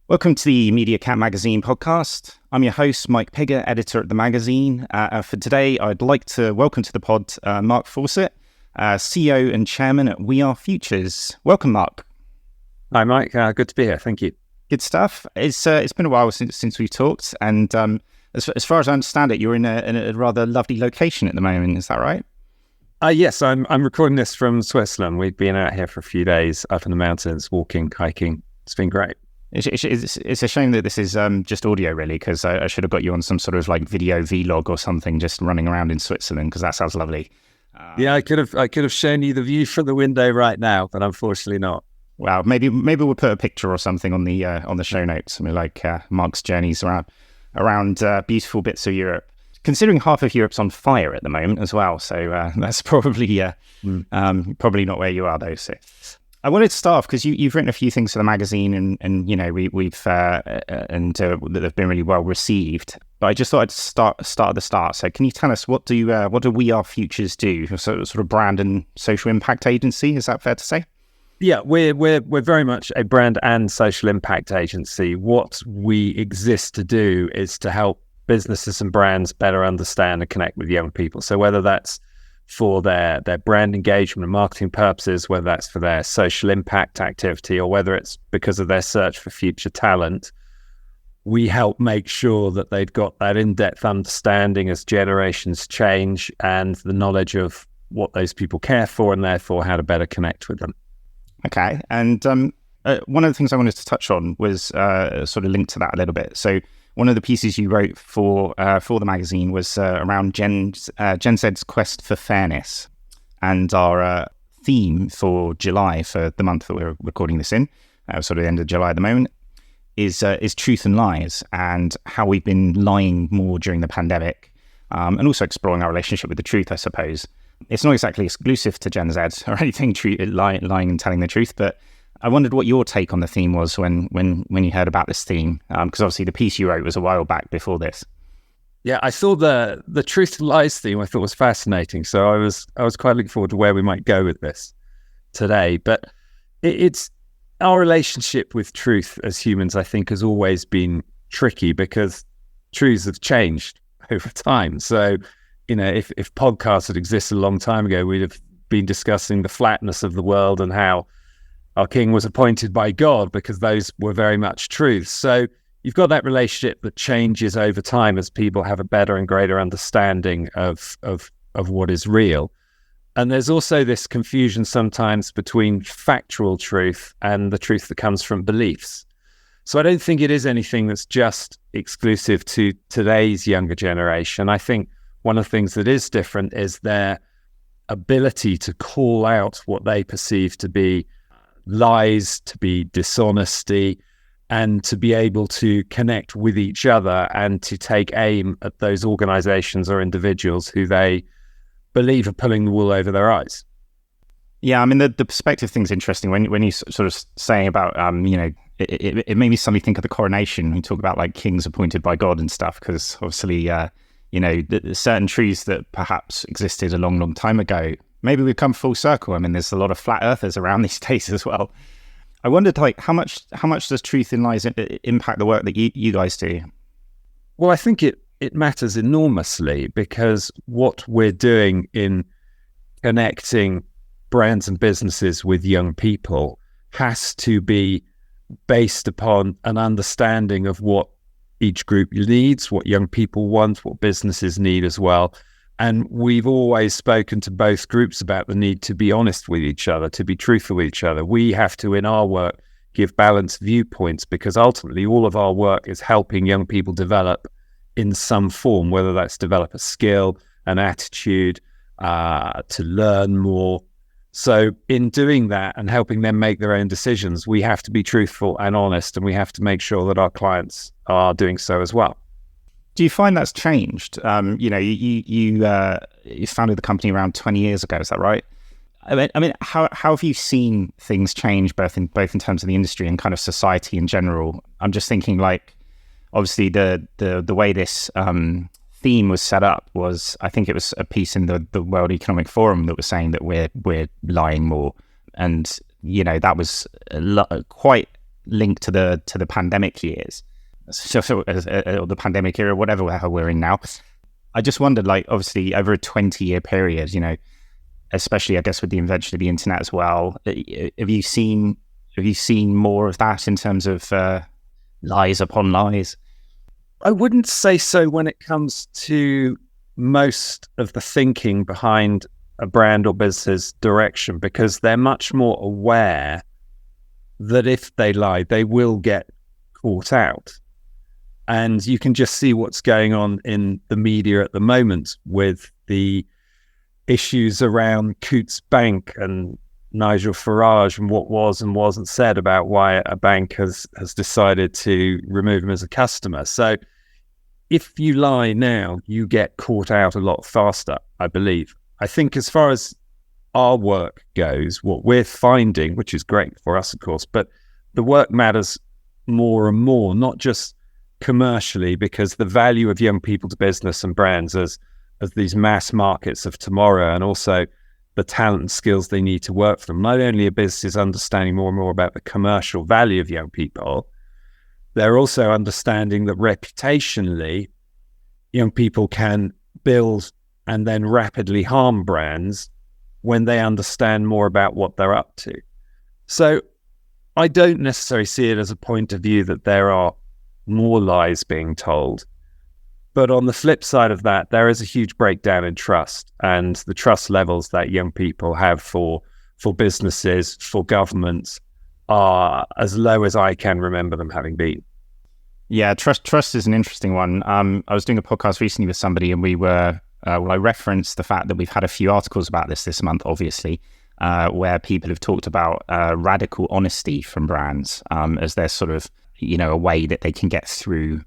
Welcome to the Media Cat Magazine podcast. I'm your host, Mike Pigger, editor at the magazine. For today, I'd like to welcome to the pod Mark Fawcett, CEO and chairman at We Are Futures. Welcome, Mark. Hi, Mike. Good to be here. Thank you. Good stuff. It's been a while since we've talked, and as far as I understand it, you're in a rather lovely location at the moment. Is that right? Yes, I'm recording this from Switzerland. We've been out here for a few days, up in the mountains, walking, hiking. It's been great. It's a shame that this is just audio, really, because I should have got you on some sort of like video vlog or something, just running around in Switzerland, because that sounds lovely. Yeah, I could have shown you the view from the window right now, but unfortunately not. Wow, maybe we'll put a picture or something on the show notes. I mean, like Mark's journeys around beautiful bits of Europe. Considering half of Europe's on fire at the moment as well, so that's probably probably not where you are though. So I wanted to start off because you've written a few things for the magazine, and you know we've that have been really well received. But I just thought I'd start at the start. So can you tell us what do We Are Futures do? Sort of brand and social impact agency. Is that fair to say? Yeah, we're very much a brand and social impact agency. What we exist to do is to help businesses and brands better understand and connect with young people. So whether that's for their brand engagement and marketing purposes, whether that's for their social impact activity, or whether it's because of their search for future talent, we help make sure that they've got that in-depth understanding as generations change and the knowledge of what those people care for, and therefore how to better connect with them. Okay, and one of the things I wanted to touch on was sort of linked to that a little bit. So one of the pieces you wrote for the magazine was around Gen Z's quest for fairness, and our theme for July, for the month that we're recording this in, sort of the end of July at the moment, is truth and lies, and how we've been lying more during the pandemic, and also exploring our relationship with the truth, I suppose. It's not exactly exclusive to Gen Z or anything, lying and telling the truth, but I wondered what your take on the theme was when you heard about this theme, because obviously the piece you wrote was a while back before this. Yeah, I saw the truth and lies theme. I thought was fascinating, so I was quite looking forward to where we might go with this today. But it's our relationship with truth as humans, I think, has always been tricky because truths have changed over time. So, you know, if podcasts had existed a long time ago, we'd have been discussing the flatness of the world and how our king was appointed by God, because those were very much truths. So you've got that relationship that changes over time as people have a better and greater understanding of what is real. And there's also this confusion sometimes between factual truth and the truth that comes from beliefs. So I don't think it is anything that's just exclusive to today's younger generation. I think one of the things that is different is their ability to call out what they perceive to be lies, to be dishonesty, and to be able to connect with each other and to take aim at those organizations or individuals who they believe are pulling the wool over their eyes. Yeah, I mean, the perspective thing's interesting when you sort of saying about, you know, it made me suddenly think of the coronation. We talk about like kings appointed by God and stuff, because obviously, you know, certain truths that perhaps existed a long, long time ago, maybe we've come full circle. I mean, there's a lot of flat earthers around these days as well. I wondered, like, how much does truth and lies impact the work that you guys do? Well, I think it matters enormously, because what we're doing in connecting brands and businesses with young people has to be based upon an understanding of what each group needs, what young people want, what businesses need as well. And we've always spoken to both groups about the need to be honest with each other, to be truthful with each other. We have to, in our work, give balanced viewpoints, because ultimately all of our work is helping young people develop in some form, whether that's develop a skill, an attitude, to learn more. So in doing that and helping them make their own decisions, we have to be truthful and honest, and we have to make sure that our clients are doing so as well. Do you find that's changed? You know, you founded the company around 20 years ago. Is that right? I mean, how have you seen things change both in terms of the industry and kind of society in general? I'm just thinking, like, obviously the way this theme was set up was, I think it was a piece in the World Economic Forum that was saying that we're lying more, and you know that was quite linked to the pandemic years, or the pandemic era, whatever the hell we're in now. I just wondered, like, obviously over a 20-year period, especially I guess with the invention of the internet as well, have you seen more of that in terms of lies upon lies? I wouldn't say so when it comes to most of the thinking behind a brand or business direction, because they're much more aware that if they lie, they will get caught out. And you can just see what's going on in the media at the moment with the issues around Coutts Bank and Nigel Farage and what was and wasn't said about why a bank has decided to remove him as a customer. So if you lie now, you get caught out a lot faster, I believe. I think as far as our work goes, what we're finding, which is great for us, of course, but the work matters more and more, not just commercially, because the value of young people to business and brands as these mass markets of tomorrow, and also the talent and skills they need to work for them. Not only are businesses understanding more and more about the commercial value of young people, they're also understanding that reputationally, young people can build and then rapidly harm brands when they understand more about what they're up to. So I don't necessarily see it as a point of view that there are more lies being told. But on the flip side of that, there is a huge breakdown in trust, and the trust levels that young people have for businesses, for governments, are as low as I can remember them having been. Yeah, trust is an interesting one. I was doing a podcast recently with somebody, and we were, I referenced the fact that we've had a few articles about this month, obviously, where people have talked about radical honesty from brands as their sort of, a way that they can get through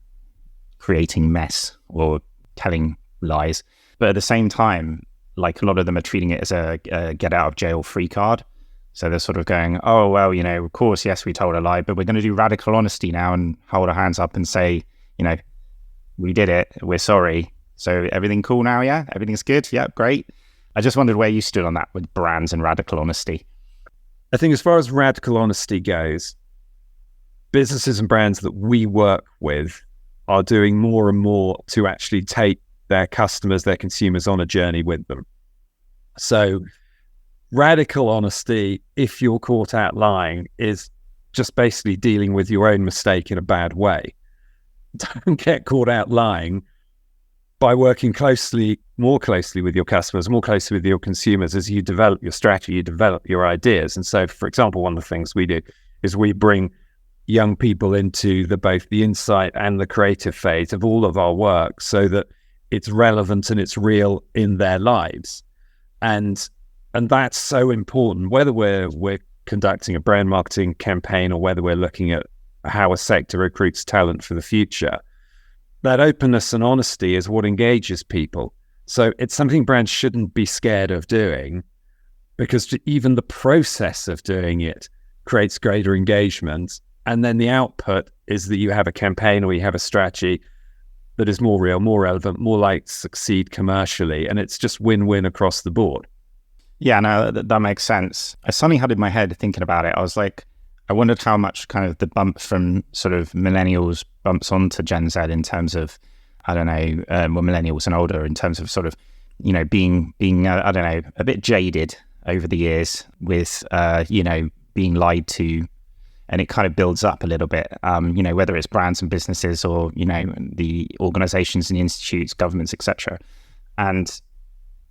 creating mess or telling lies. But at the same time, like, a lot of them are treating it as a get out of jail free card. So they're sort of going, oh, well, of course, yes, we told a lie, but we're going to do radical honesty now and hold our hands up and say, we did it, we're sorry. So everything cool now, yeah? Everything's good? Yeah, great. I just wondered where you stood on that with brands and radical honesty. I think as far as radical honesty goes, businesses and brands that we work with are doing more and more to actually take their customers, their consumers on a journey with them. So radical honesty, if you're caught out lying, is just basically dealing with your own mistake in a bad way. Don't get caught out lying by working more closely with your customers, more closely with your consumers as you develop your strategy, you develop your ideas. And so, for example, one of the things we do is we bring young people into both the insight and the creative phase of all of our work so that it's relevant and it's real in their lives. And that's so important, whether we're conducting a brand marketing campaign or whether we're looking at how a sector recruits talent for the future. That openness and honesty is what engages people. So it's something brands shouldn't be scared of doing, because even the process of doing it creates greater engagement. And then the output is that you have a campaign or you have a strategy that is more real, more relevant, more likely to succeed commercially. And it's just win-win across the board. Yeah, no, that makes sense. I suddenly had in my head thinking about it, I was like, I wondered how much kind of the bump from sort of millennials bumps onto Gen Z in terms of, I don't know, well, millennials and older in terms of sort of, being I don't know, a bit jaded over the years with, being lied to. And it kind of builds up a little bit, whether it's brands and businesses or, the organizations and the institutes, governments, etc. And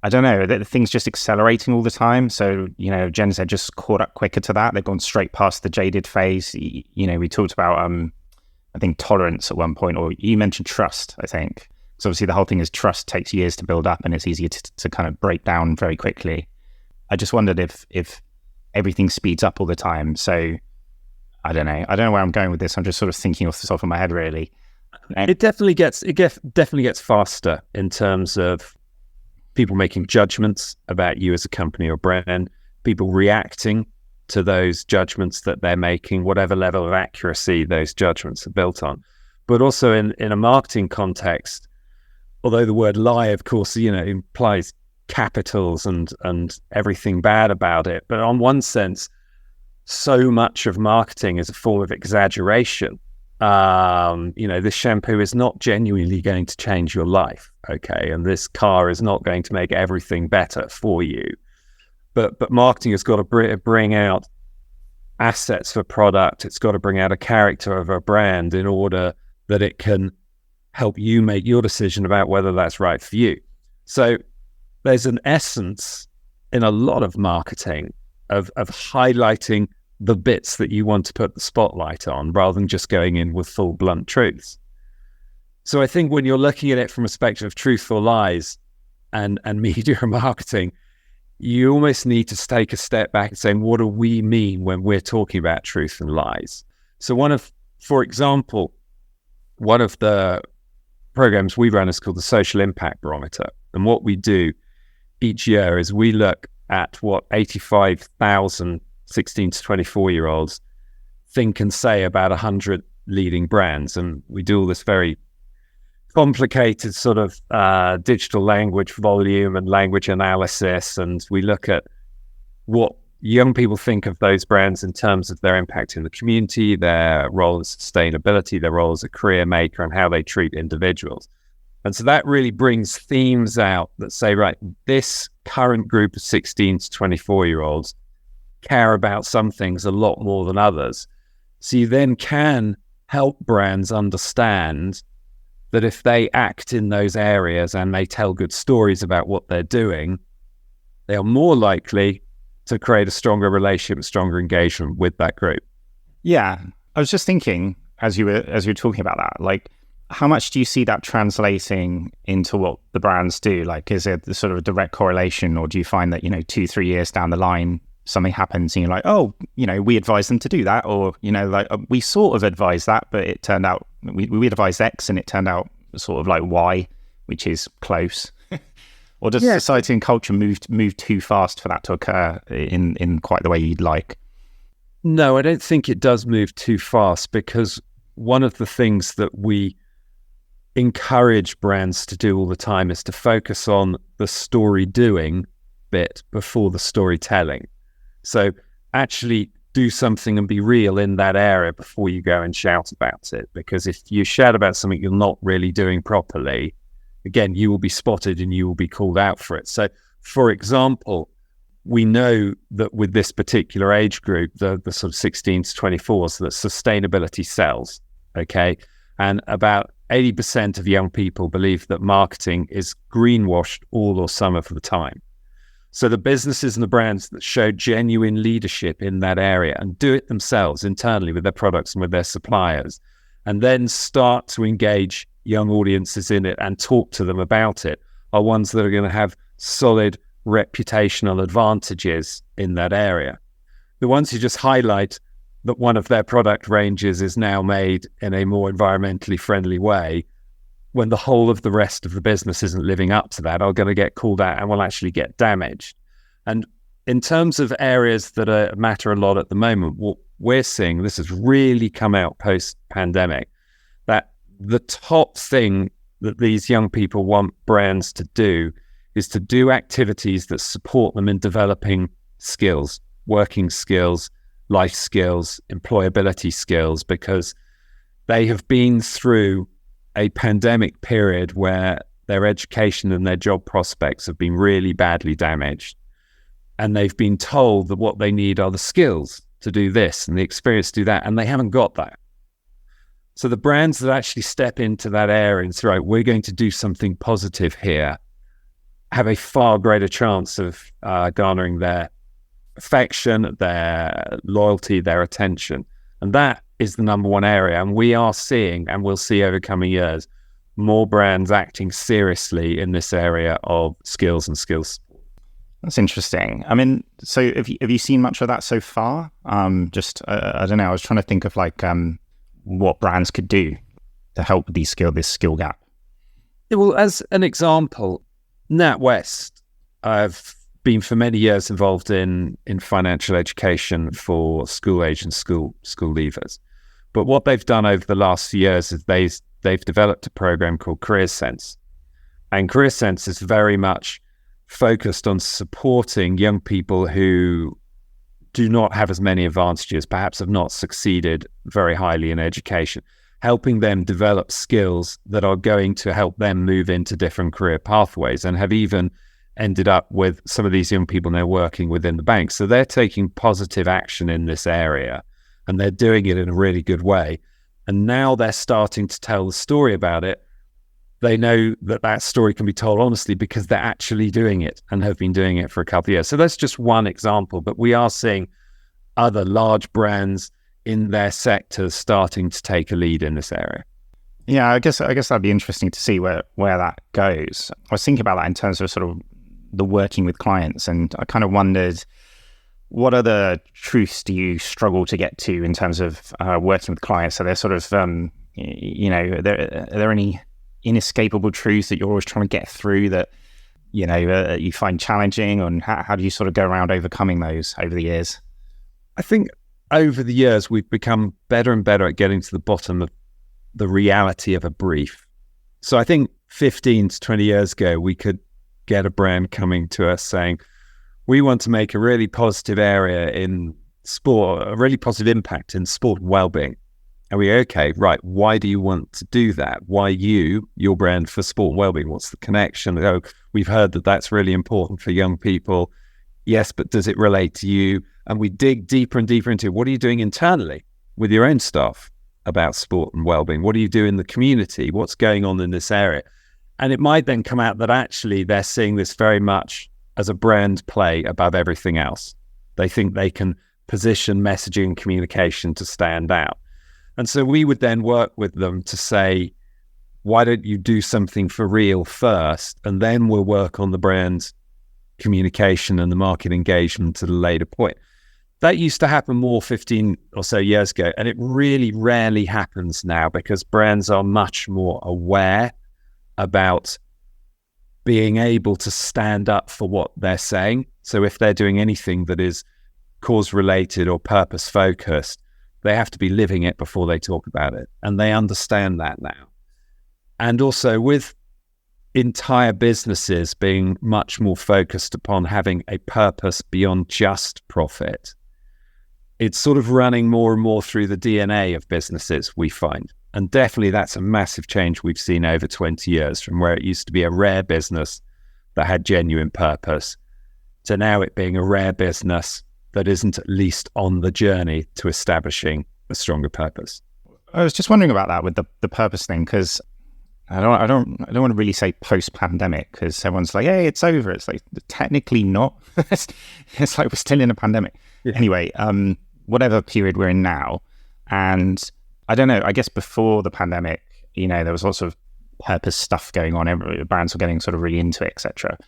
I don't know, the thing's just accelerating all the time. So, Gen Z just caught up quicker to that. They've gone straight past the jaded phase. We talked about, I think, tolerance at one point, or you mentioned trust, I think. So obviously the whole thing is trust takes years to build up and it's easier to kind of break down very quickly. I just wondered if everything speeds up all the time. So I don't know where I'm going with this. I'm just sort of thinking off the top of my head, really. It definitely gets faster in terms of people making judgments about you as a company or brand, people reacting to those judgments that they're making, whatever level of accuracy those judgments are built on. But also in a marketing context, although the word lie, of course, implies capitals and everything bad about it. But on one sense, so much of marketing is a form of exaggeration. This shampoo is not genuinely going to change your life, okay? And this car is not going to make everything better for you. But marketing has got to bring out assets for product. It's got to bring out a character of a brand in order that it can help you make your decision about whether that's right for you. So there's an essence in a lot of marketing of highlighting the bits that you want to put the spotlight on rather than just going in with full blunt truths. So I think when you're looking at it from a spectrum of truth or lies and media marketing, you almost need to take a step back and say, what do we mean when we're talking about truth and lies? So for example, one of the programs we run is called the Social Impact Barometer. And what we do each year is we look at what 85,000 16 to 24-year-olds think and say about 100 leading brands. And we do all this very complicated sort of digital language volume and language analysis. And we look at what young people think of those brands in terms of their impact in the community, their role in sustainability, their role as a career maker, and how they treat individuals. And so that really brings themes out that say, right, this current group of 16 to 24-year-olds care about some things a lot more than others. So you then can help brands understand that if they act in those areas and they tell good stories about what they're doing, they are more likely to create a stronger relationship, stronger engagement with that group. Yeah. I was just thinking as you were talking about that, like, how much do you see that translating into what the brands do? Like, is it sort of a direct correlation, or do you find that, 2-3 years down the line, something happens and you're like, oh, we advised them to do that, or, we sort of advised that, but it turned out we advised X and it turned out sort of like Y, which is close. Or does society and culture move too fast for that to occur in quite the way you'd like? No, I don't think it does move too fast, because one of the things that we encourage brands to do all the time is to focus on the story doing bit before the storytelling. So actually do something and be real in that area before you go and shout about it. Because if you shout about something you're not really doing properly, again, you will be spotted and you will be called out for it. So, for example, we know that with this particular age group, the sort of 16 to 24s, that sustainability sells, okay? And about 80% of young people believe that marketing is greenwashed all or some of the time. So the businesses and the brands that show genuine leadership in that area and do it themselves internally with their products and with their suppliers, and then start to engage young audiences in it and talk to them about it, are ones that are going to have solid reputational advantages in that area. The ones who just highlight that one of their product ranges is now made in a more environmentally friendly way, when the whole of the rest of the business isn't living up to that, are going to get called out and will actually get damaged. And in terms of areas that matter a lot at the moment, what we're seeing, this has really come out post-pandemic, that the top thing that these young people want brands to do is to do activities that support them in developing skills, working skills, life skills, employability skills, because they have been through a pandemic period where their education and their job prospects have been really badly damaged. And they've been told that what they need are the skills to do this and the experience to do that, and they haven't got that. So the brands that actually step into that area and say, right, we're going to do something positive here, have a far greater chance of garnering their affection, their loyalty, their attention. And that is the number one area. And we are seeing, and we'll see over coming years, more brands acting seriously in this area of skills and skills. That's interesting. I mean, so have you seen much of that so far? I don't know. I was trying to think of what brands could do to help with this skill gap. Well, as an example, NatWest, I've been for many years involved in financial education for school age and school leavers. But what they've done over the last few years is they've developed a program called Career Sense. And Career Sense is very much focused on supporting young people who do not have as many advantages, perhaps have not succeeded very highly in education, helping them develop skills that are going to help them move into different career pathways, and have even ended up with some of these young people now working within the bank. So they're taking positive action in this area, and they're doing it in a really good way. And now they're starting to tell the story about it. They know that that story can be told honestly because they're actually doing it and have been doing it for a couple of years. So that's just one example, but we are seeing other large brands in their sectors starting to take a lead in this area. Yeah, I guess that'd be interesting to see where that goes. I was thinking about that in terms of sort of the working with clients, and I kind of wondered, what other truths do you struggle to get to in terms of working with clients? So they're sort of, are there any inescapable truths that you're always trying to get through that, you find challenging, and how do you sort of go around overcoming those over the years? I think over the years, we've become better and better at getting to the bottom of the reality of a brief. So I think 15 to 20 years ago, we could get a brand coming to us saying, we want to make a really positive area in sport, a really positive impact in sport and well-being. And we, okay, right, why do you want to do that? Why your brand for sport and well-being? What's the connection? Oh, we've heard that that's really important for young people. Yes, but does it relate to you? And we dig deeper and deeper into what are you doing internally with your own staff about sport and well-being? What do you do in the community? What's going on in this area? And it might then come out that actually they're seeing this very much as a brand play above everything else. They think they can position messaging and communication to stand out. And so we would then work with them to say, why don't you do something for real first, and then we'll work on the brand's communication and the market engagement at a later point. That used to happen more 15 or so years ago, and it really rarely happens now because brands are much more aware about being able to stand up for what they're saying. So if they're doing anything that is cause-related or purpose-focused, they have to be living it before they talk about it. And they understand that now. And also with entire businesses being much more focused upon having a purpose beyond just profit, it's sort of running more and more through the DNA of businesses, we find. And definitely that's a massive change we've seen over 20 years, from where it used to be a rare business that had genuine purpose to now it being a rare business that isn't at least on the journey to establishing a stronger purpose. I was just wondering about that with the purpose thing, because I don't want to really say post-pandemic, because everyone's like, hey, it's over. It's like, technically not. It's like we're still in a pandemic. Yeah. Anyway, whatever period we're in now. And I don't know, I guess before the pandemic, there was lots of purpose stuff going on. Brands were getting sort of really into it, etc.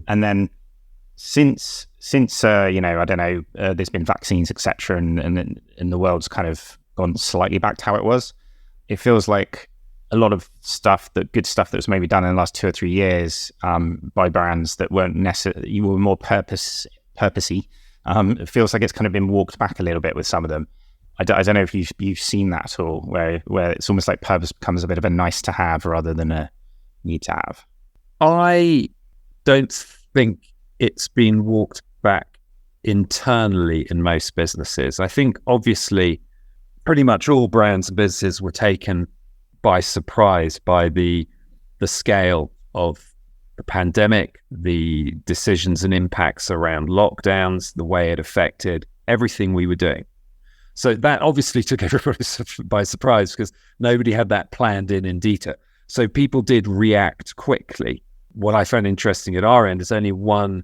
And then since I don't know, there's been vaccines, etc., and the world's kind of gone slightly back to how it was. It feels like a lot of good stuff that was maybe done in the last 2 or 3 years by brands that weren't necessarily, you were more purposey. It feels like it's kind of been walked back a little bit with some of them. I don't know if you've seen that at all, where it's almost like purpose becomes a bit of a nice to have rather than a need to have. I don't think it's been walked back internally in most businesses. I think obviously pretty much all brands and businesses were taken by surprise by the scale of the pandemic, the decisions and impacts around lockdowns, the way it affected everything we were doing. So that obviously took everybody by surprise because nobody had that planned in detail. So people did react quickly. What I found interesting at our end is only one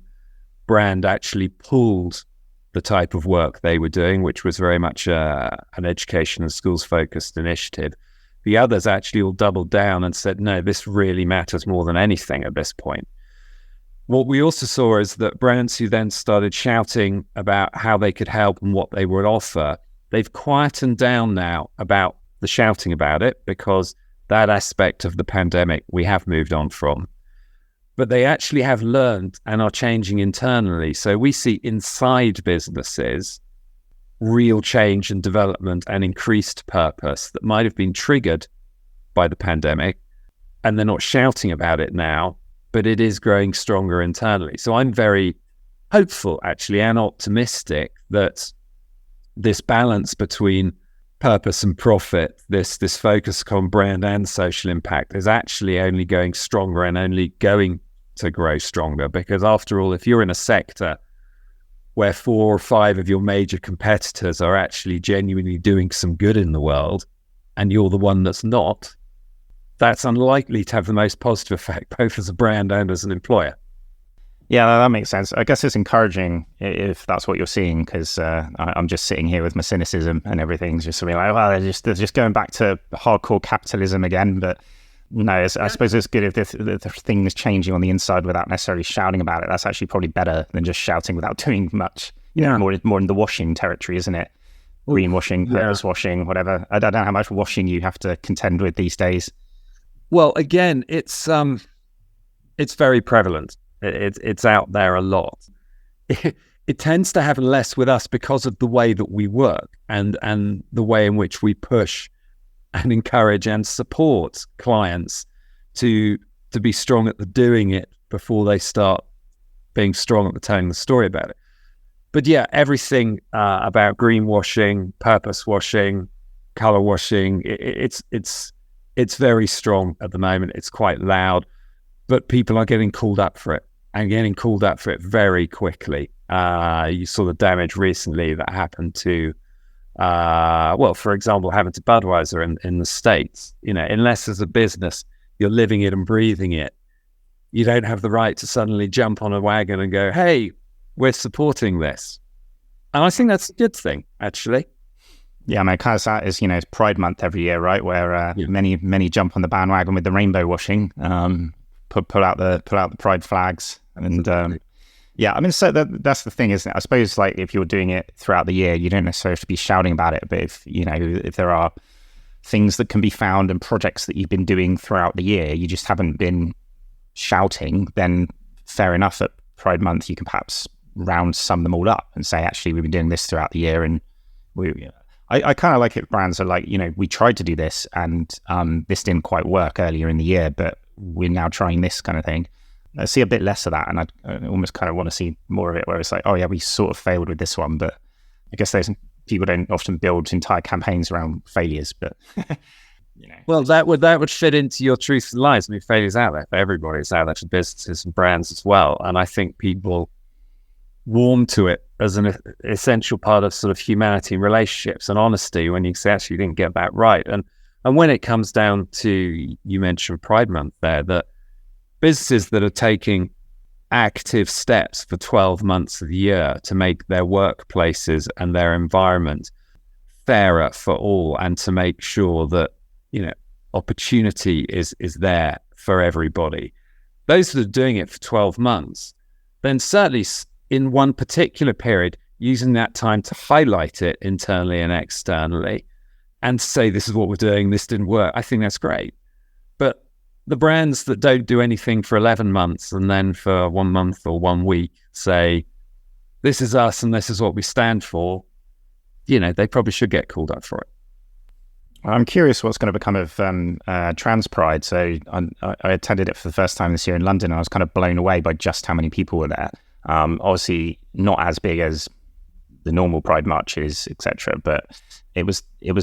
brand actually pulled the type of work they were doing, which was very much an education and schools focused initiative. The others actually all doubled down and said, no, this really matters more than anything at this point. What we also saw is that brands who then started shouting about how they could help and what they would offer, they've quietened down now about the shouting about it, because that aspect of the pandemic we have moved on from. But they actually have learned and are changing internally. So we see inside businesses real change and development and increased purpose that might have been triggered by the pandemic, and they're not shouting about it now, but it is growing stronger internally. So I'm very hopeful actually and optimistic that this balance between purpose and profit, this focus on brand and social impact is actually only going stronger and only going to grow stronger. Because after all, if you're in a sector where 4 or 5 of your major competitors are actually genuinely doing some good in the world, and you're the one that's not, that's unlikely to have the most positive effect, both as a brand and as an employer. Yeah, that makes sense. I guess it's encouraging if that's what you're seeing, because I'm just sitting here with my cynicism and everything's just something like, well, they're just going back to hardcore capitalism again. But no, I suppose it's good if the thing is changing on the inside without necessarily shouting about it. That's actually probably better than just shouting without doing much. More in the washing territory, isn't it? Greenwashing, purpose washing, whatever. I don't know how much washing you have to contend with these days. Well, again, it's very prevalent. It's out there a lot. It tends to happen less with us because of the way that we work and the way in which we push and encourage and support clients to be strong at the doing it before they start being strong at the telling the story about it. But yeah, everything about greenwashing, purpose washing, color washing, it's very strong at the moment. It's quite loud, but people are getting called up for it and getting called up for it very quickly. You saw the damage recently that happened to, for example, happened to Budweiser in the States. Unless as a business you're living it and breathing it, you don't have the right to suddenly jump on a wagon and go, hey, we're supporting this. And I think that's a good thing, actually. Yeah, I mean, kind of sad is, it's Pride Month every year, right? Where many jump on the bandwagon with the rainbow washing, pull out the Pride flags, and yeah, I mean, so that's the thing, isn't it? I suppose, like, if you're doing it throughout the year, you don't necessarily have to be shouting about it. But if there are things that can be found and projects that you've been doing throughout the year, you just haven't been shouting, then fair enough. At Pride Month, you can perhaps round sum them all up and say, actually, we've been doing this throughout the year, and I kind of like it. Brands are like, we tried to do this and this didn't quite work earlier in the year, but we're now trying this kind of thing. I see a bit less of that, and I almost kind of want to see more of it where it's like, oh yeah, we sort of failed with this one, but I guess those people don't often build entire campaigns around failures, but Well, that would fit into your truths and lies. I mean, failure's out there for everybody. It's out there for businesses and brands as well. And I think people warm to it as an essential part of sort of humanity and relationships and honesty when you say, actually, you didn't get that right. And when it comes down to, you mentioned Pride Month there, that businesses that are taking active steps for 12 months of the year to make their workplaces and their environment fairer for all, and to make sure that, opportunity is there for everybody. Those that are doing it for 12 months, then certainly in one particular period, using that time to highlight it internally and externally and say, this is what we're doing, this didn't work. I think that's great. But the brands that don't do anything for 11 months and then for 1 month or 1 week say, this is us and this is what we stand for, they probably should get called up for it. I'm curious what's going to become of Trans Pride. So I attended it for the first time this year in London, and I was kind of blown away by just how many people were there. Obviously not as big as the normal Pride marches, etc. But it was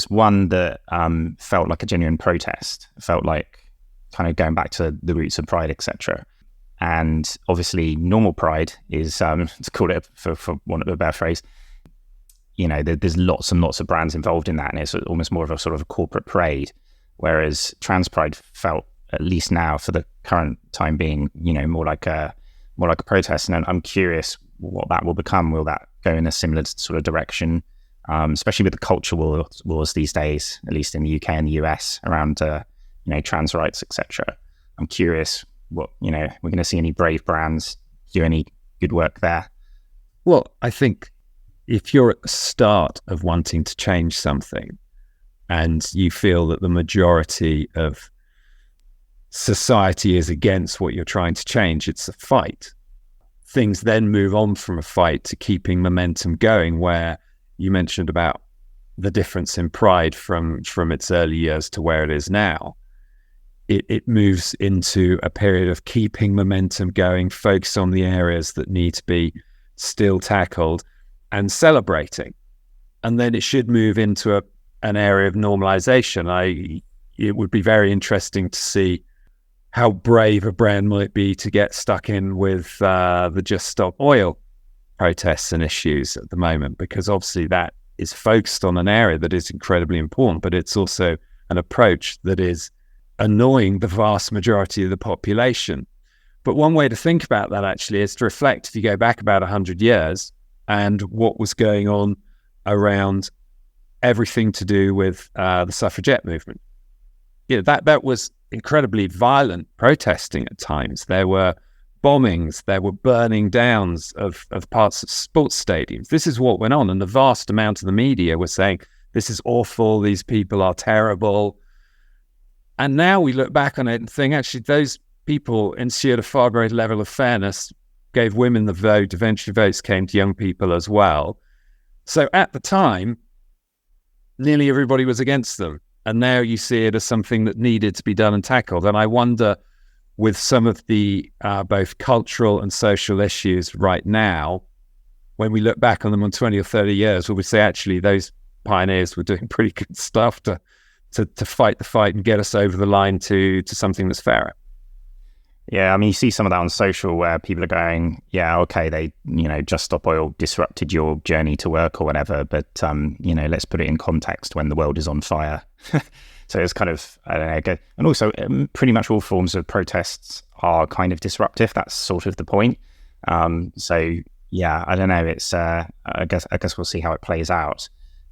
one that felt like a genuine protest. It felt like kind of going back to the roots of Pride, etc. And obviously normal Pride is, to call it for want of a better phrase, there's lots and lots of brands involved in that, and it's almost more of a sort of a corporate parade. Whereas Trans Pride felt, at least now for the current time being, more like a protest. And I'm curious what that will become. Will that go in a similar sort of direction, especially with the culture wars these days, at least in the UK and the US, around trans rights, etc. I'm curious what we're going to see any brave brands do any good work there. Well, I think if you're at the start of wanting to change something and you feel that the majority of society is against what you're trying to change, it's a fight. Things then move on from a fight to keeping momentum going, where you mentioned about the difference in Pride from its early years to where it is now. It moves into a period of keeping momentum going, focus on the areas that need to be still tackled, and celebrating. and then it should move into an area of normalization. It would be very interesting to see how brave a brand might be to get stuck in with the Just Stop Oil protests and issues at the moment, because obviously that is focused on an area that is incredibly important, but it's also an approach that is annoying the vast majority of the population. But one way to think about that actually is to reflect, if you go back about 100 years and what was going on around everything to do with the suffragette movement. That was incredibly violent protesting at times. There were bombings, there were burning downs of parts of sports stadiums. This is what went on, and the vast amount of the media was saying, this is awful, these people are terrible. And now we look back on it and think, actually, those people ensured a far greater level of fairness, gave women the vote, eventually votes came to young people as well. So at the time, nearly everybody was against them. And now you see it as something that needed to be done and tackled. And I wonder, with some of the both cultural and social issues right now, when we look back on them in 20 or 30 years, will we say, actually, those pioneers were doing pretty good stuff to fight the fight and get us over the line to something that's fairer? Yeah, I mean, you see some of that on social where people are going, yeah, okay, they, Just Stop Oil disrupted your journey to work or whatever, but, let's put it in context when the world is on fire. So it's kind of, I don't know, and also pretty much all forms of protests are kind of disruptive. That's sort of the point. So yeah, I don't know. It's, I guess we'll see how it plays out.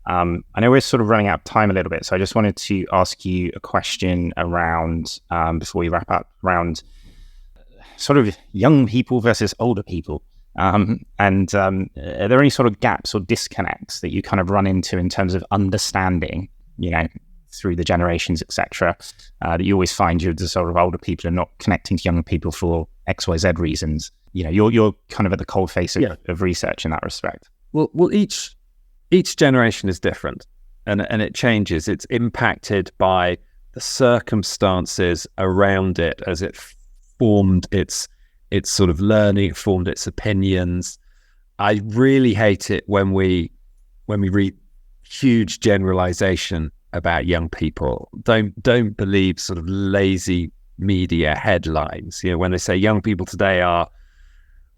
I know we're sort of running out of time a little bit, so I just wanted to ask you a question around, before we wrap up, around sort of young people versus older people. Are there any sort of gaps or disconnects that you kind of run into in terms of understanding, through the generations, etc., that you always find the sort of older people are not connecting to younger people for XYZ reasons? You're kind of at the coalface of research in that respect. Well, each generation is different, and it changes. It's impacted by the circumstances around it as it formed its sort of learning, formed its opinions. I really hate it when we read huge generalization about young people. Don't believe sort of lazy media headlines. When they say young people today are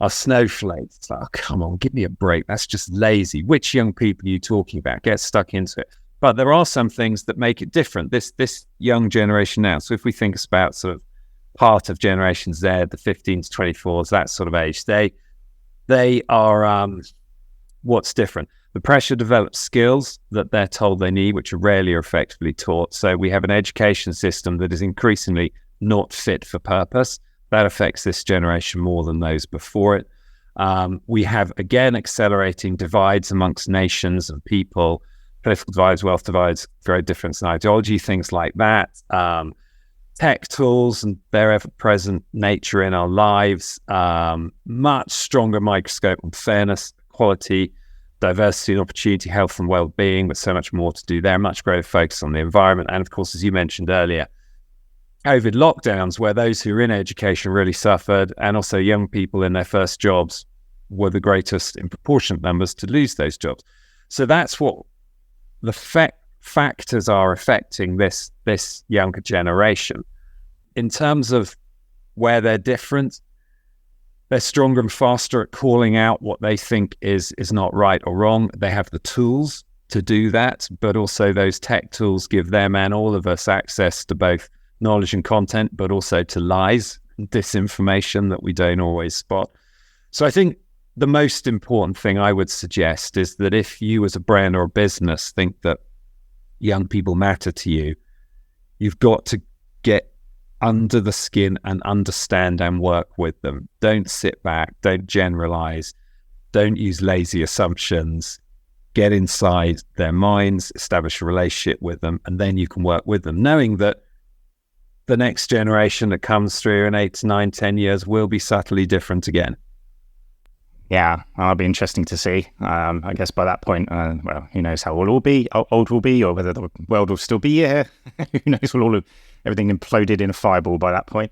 snowflakes, it's like, oh, come on, give me a break. That's just lazy. Which young people are you talking about? Get stuck into it. But there are some things that make it different. This young generation now. So if we think about sort of part of Generation Z, the 15 to 24s, that sort of age, they are what's different. The pressure develops skills that they're told they need, which are rarely or effectively taught. So we have an education system that is increasingly not fit for purpose. That affects this generation more than those before it. We have, again, accelerating divides amongst nations and people, political divides, wealth divides, very different in ideology, things like that. Tech tools and their ever-present nature in our lives, much stronger microscope on fairness, equality, diversity and opportunity, health and well-being, but so much more to do there, much greater focus on the environment. And of course, as you mentioned earlier, COVID lockdowns, where those who are in education really suffered, and also young people in their first jobs were the greatest in proportionate numbers to lose those jobs. So that's what the factors are affecting this younger generation. In terms of where they're different, they're stronger and faster at calling out what they think is not right or wrong. They have the tools to do that, but also those tech tools give them and all of us access to both knowledge and content, but also to lies and disinformation that we don't always spot. So I think the most important thing I would suggest is that if you as a brand or a business think that young people matter to you, you've got to get under the skin and understand and work with them. Don't sit back, don't generalize, don't use lazy assumptions. Get inside their minds, establish a relationship with them, and then you can work with them, knowing that the next generation that comes through in 8 to 9, 10 years will be subtly different again. Yeah, that'll be interesting to see. I guess by that point, who knows how old we'll be, or whether the world will still be here. Who knows? Everything imploded in a fireball by that point.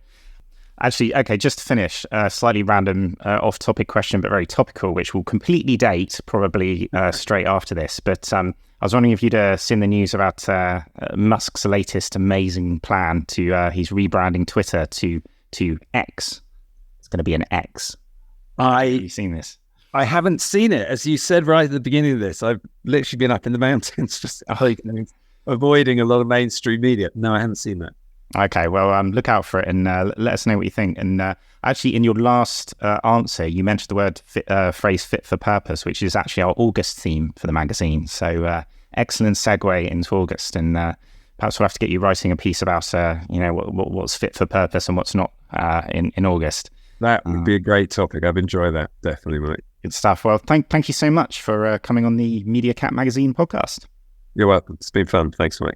Actually, okay, just to finish, slightly random off-topic question, but very topical, which will completely date probably straight after this. But I was wondering if you'd seen the news about Musk's latest amazing plan to he's rebranding Twitter to X. It's going to be an X. Have you seen this? I haven't seen it. As you said right at the beginning of this, I've literally been up in the mountains just avoiding a lot of mainstream media. No, I haven't seen that. Okay, well, look out for it and let us know what you think. And actually, in your last answer, you mentioned the phrase "fit for purpose," which is actually our August theme for the magazine. So, excellent segue into August, and perhaps we'll have to get you writing a piece about, what's fit for purpose and what's not in August. That would be a great topic. I've enjoyed that, definitely, mate. Good stuff. Well, thank you so much for coming on the Media Cat Magazine podcast. You're welcome. It's been fun. Thanks, mate.